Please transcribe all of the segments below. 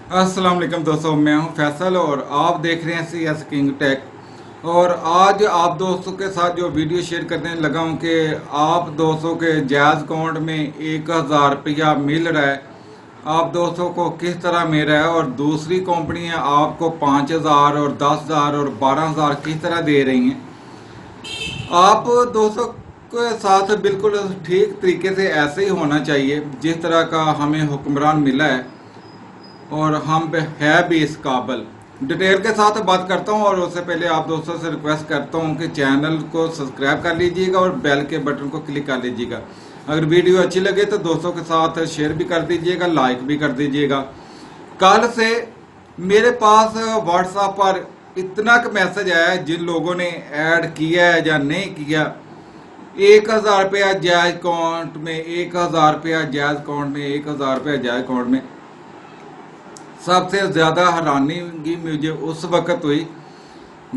अस्सलाम वालेकुम दोस्तों, मैं हूं फैसल और आप देख रहे हैं CS किंग टेक। और आज आप दोस्तों के साथ जो वीडियो शेयर करने लगा हूं कि आप दोस्तों के जायज़ अकाउंट में 1000 रुपया मिल रहा है, आप दोस्तों को किस तरह मिल रहा है, और दूसरी कंपनियां आपको 5000 और 10,000 और 12,000 किस तरह दे रही हैं। आप दोस्तों के साथ बिल्कुल ठीक तरीके से ऐसे ही होना चाहिए जिस तरह का हमें हुक्मरान मिला है, और हम पे है भी इस काबिल। डिटेल के साथ बात करता हूं, और उससे पहले आप दोस्तों से रिक्वेस्ट करता हूं कि चैनल को सब्सक्राइब कर लीजिएगा और बेल के बटन को क्लिक कर लीजिएगा। अगर वीडियो अच्छी लगे तो दोस्तों के साथ शेयर भी कर दीजिएगा, लाइक भी कर दीजिएगा। कल से मेरे पास व्हाट्सएप पर इतना मैसेज आया है, जिन लोगों ने ऐड किया है या नहीं किया, 1000 रुपया जायज अकाउंट में, 1000 रुपया जायज अकाउंट में, 1000 रुपया जायज अकाउंट में। सबसे ज्यादा हैरानी मुझे उस वक्त हुई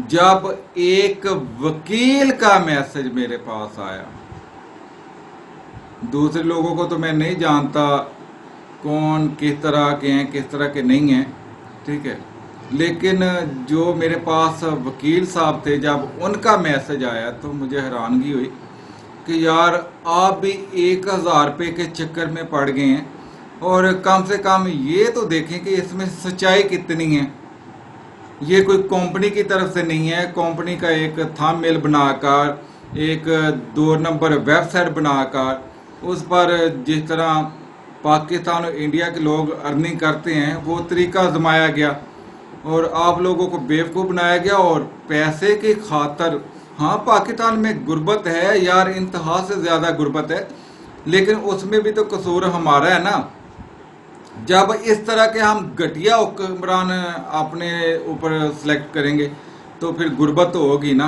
जब एक वकील का मैसेज मेरे पास आया। दूसरे लोगों को तो मैं नहीं जानता कौन किस तरह के हैं, किस तरह के नहीं हैं, ठीक है, लेकिन जो मेरे पास वकील साहब थे, जब उनका मैसेज आया तो मुझे हैरानगी हुई कि यार आप भी 1000 रुपये के चक्कर में पड़ गए हैं। और कम से कम ये तो देखें कि इसमें सच्चाई कितनी है। ये कोई कंपनी की तरफ से नहीं है, कंपनी का एक थंबनेल बनाकर, एक 2 नंबर वेबसाइट बनाकर उस पर जिस तरह पाकिस्तान और इंडिया के लोग अर्निंग करते हैं वो तरीका आजमाया गया और आप लोगों को बेवकूफ़ बनाया गया। और पैसे की खातर, हाँ पाकिस्तान में गुर्बत है यार, इंतहा से ज़्यादा गुर्बत है, लेकिन उसमें भी तो कसूर हमारा है ना। जब इस तरह के हम घटिया हुक्मरान अपने ऊपर सेलेक्ट करेंगे तो फिर गुर्बत तो होगी ना।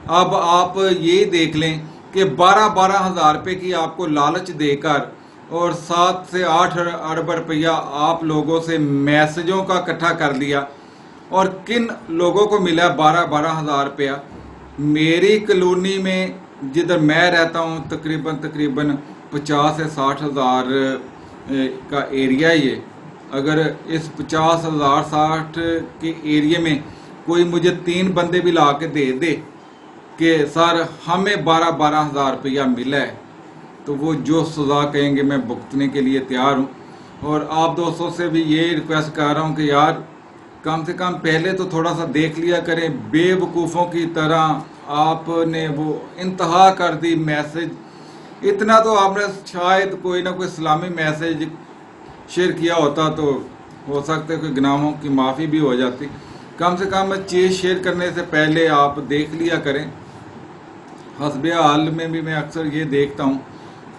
अब आप ये देख लें कि 12-12 हज़ार रुपये की आपको लालच देकर और 7 से 8 अरब रुपया आप लोगों से मैसेजों का इकट्ठा कर दिया, और किन लोगों को मिला 12-12 हज़ार रुपया। मेरी कॉलोनी में जिधर मैं रहता हूँ तकरीबन 50 से 60 हज़ार का एरिया ही है। अगर इस 50,000 60 के एरिया में कोई मुझे 3 बंदे भी ला के दे कि सर हमें 12-12 हज़ार रुपया मिला है, तो वो जो सज़ा कहेंगे मैं भुगतने के लिए तैयार हूँ। और आप दोस्तों से भी ये रिक्वेस्ट कर रहा हूँ कि यार कम से कम पहले तो थोड़ा सा देख लिया करें। बेवकूफ़ों की तरह आपने वो इंतहा कर दी मैसेज। इतना तो आपने शायद कोई ना कोई इस्लामी मैसेज शेयर किया होता तो हो सकता है कोई गुनाहों की माफ़ी भी हो जाती। कम से कम चीज़ शेयर करने से पहले आप देख लिया करें। हस्बे हाल में भी मैं अक्सर ये देखता हूँ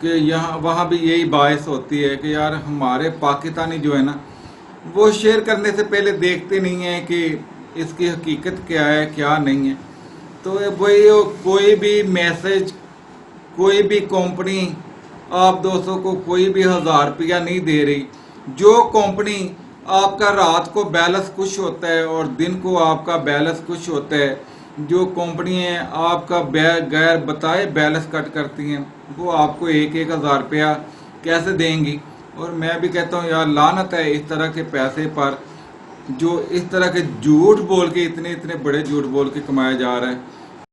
कि यहाँ वहाँ भी यही बायस होती है कि यार हमारे पाकिस्तानी जो है ना, वो शेयर करने से पहले देखते नहीं हैं कि इसकी हकीकत क्या है क्या नहीं है। तो वही कोई भी मैसेज, कोई भी कंपनी आप दोस्तों को कोई भी 1000 रुपया नहीं दे रही। जो कंपनी आपका रात को बैलेंस कुछ होता है और दिन को आपका बैलेंस कुछ होता है, जो कंपनियाँ आपका गैर बताए बैलेंस कट करती हैं, वो आपको 1-1 हज़ार रुपया कैसे देंगी। और मैं भी कहता हूँ यार लानत है इस तरह के पैसे पर, जो इस तरह के झूठ बोल के, इतने इतने बड़े झूठ बोल के कमाया जा रहा है।